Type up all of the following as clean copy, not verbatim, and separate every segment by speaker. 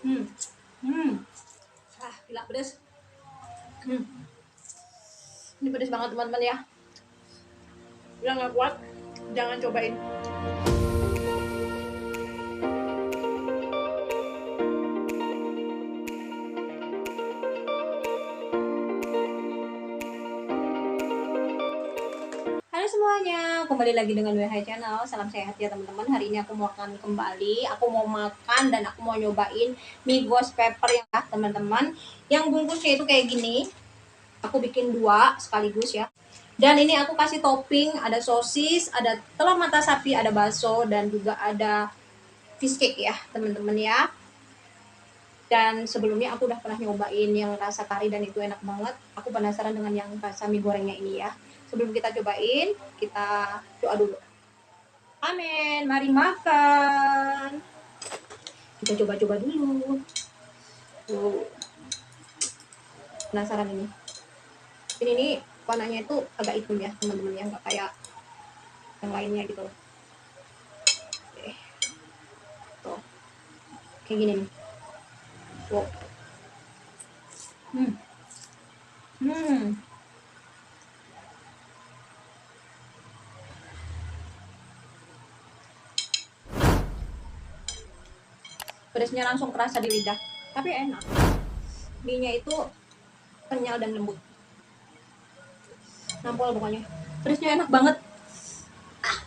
Speaker 1: Hmm. Hmm. Gila pedes. Hmm. Ini pedes banget teman-teman ya. Udah nggak kuat, jangan cobain. Halo semuanya, kembali lagi dengan WH Channel. Salam sehat ya teman-teman. Hari ini aku mau makan kembali. Aku mau makan dan aku mau nyobain mie ghost pepper ya teman-teman. Yang bungkusnya itu kayak gini. Aku bikin 2 sekaligus ya. Dan ini aku kasih topping, ada sosis, ada telur mata sapi, ada bakso, dan juga ada fish cake ya teman-teman ya. Dan sebelumnya aku udah pernah nyobain yang rasa kari dan itu enak banget. Aku penasaran dengan yang rasa mie gorengnya ini ya. Sebelum kita cobain, kita doa dulu. Amin, mari makan. Kita coba-coba dulu. Tuh, penasaran ini. Ini nih warnanya itu agak hitam ya teman-teman ya, nggak kayak yang lainnya gitu. Oke, tuh kayak gini nih. Tuh. Hmm. Hmm. Pedasnya langsung kerasa di lidah, tapi enak. Mie-nya itu kenyal dan lembut. Nampol pokoknya. Pedasnya enak banget.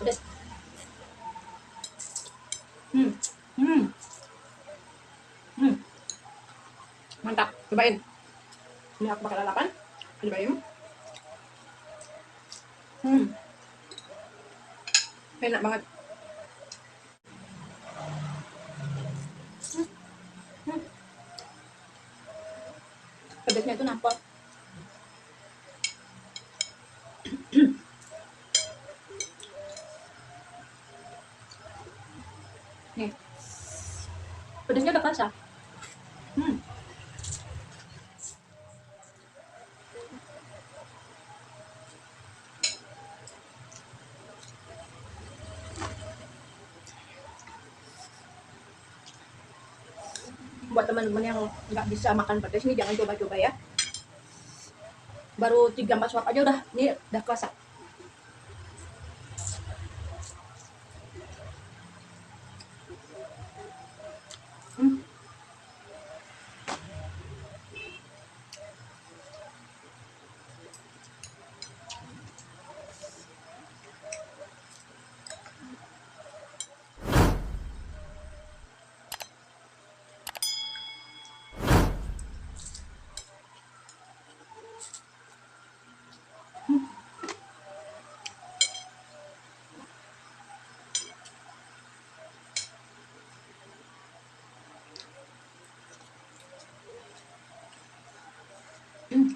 Speaker 1: Pedas. Hmm. Hmm. Hmm. Mantap. Cobain. Ini aku pakai lalapan. Cobain. Hmm. Enak banget. Hmm. Hmm. Pedasnya itu nampol. Nih. Pedasnya udah kerasa. Hmm. Buat teman-teman yang nggak bisa makan pedas nih jangan coba-coba ya. Baru 3-4 suap aja udah kerasa. Hmm. Hmm.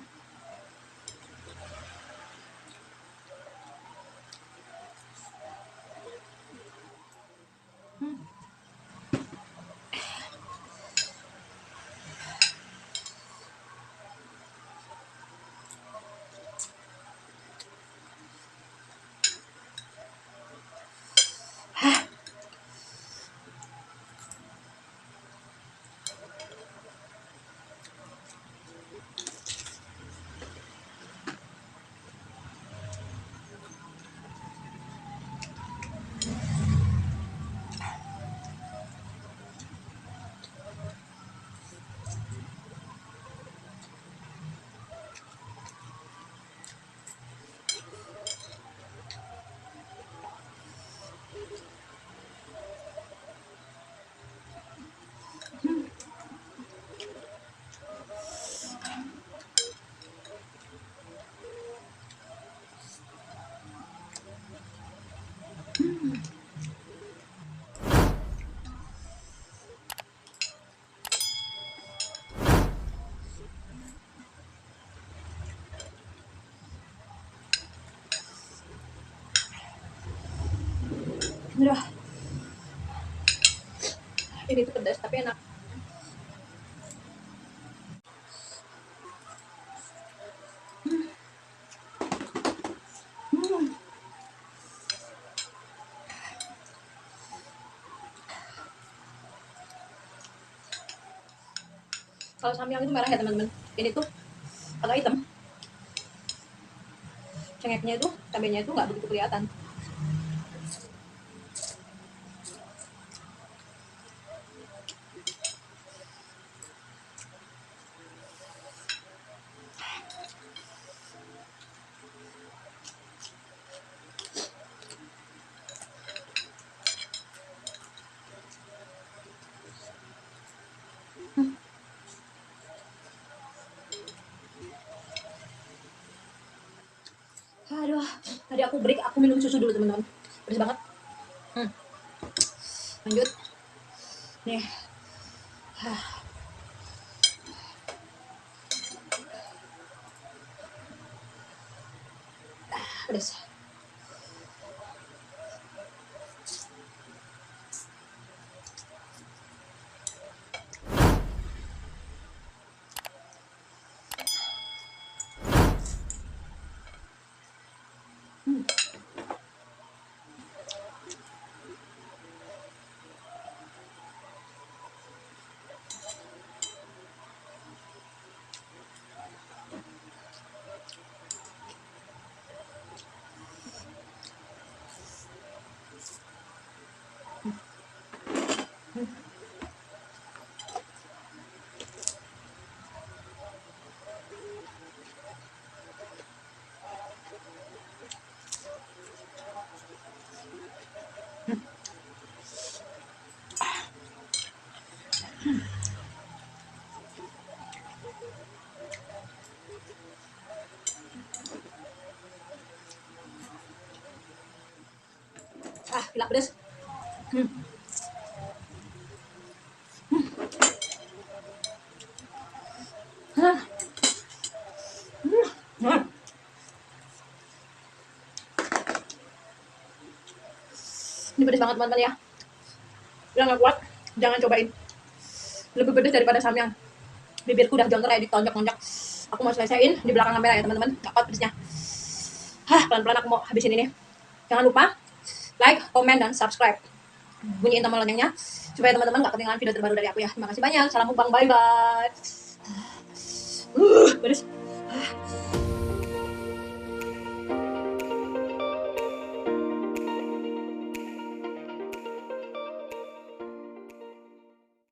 Speaker 1: Hmm. Udah. Ini tuh pedas tapi enak. Hmm. Kalau samyang itu merah ya teman-teman. Ini tuh agak hitam. Cengeknya itu, cabenya itu nggak begitu kelihatan. Aduh, tadi aku break, aku minum susu dulu teman-teman. Pedes banget. Lanjut. Nih. Pedes. Gila pedes. Ini pedes banget teman-teman ya. Yang nggak kuat, jangan cobain. Lebih pedes daripada samyang. Bibirku udah jontor kayak ditonjok-tonjok. Aku mau selesaiin di belakang kamera ya teman-teman. Nggak kuat pedesnya. Pelan-pelan aku mau habisin ini. Jangan lupa like, komen, dan subscribe. Bunyiin tombol loncengnya supaya teman-teman nggak ketinggalan video terbaru dari aku ya. Terima kasih banyak. Salam mukbang. Bye-bye. Pedes.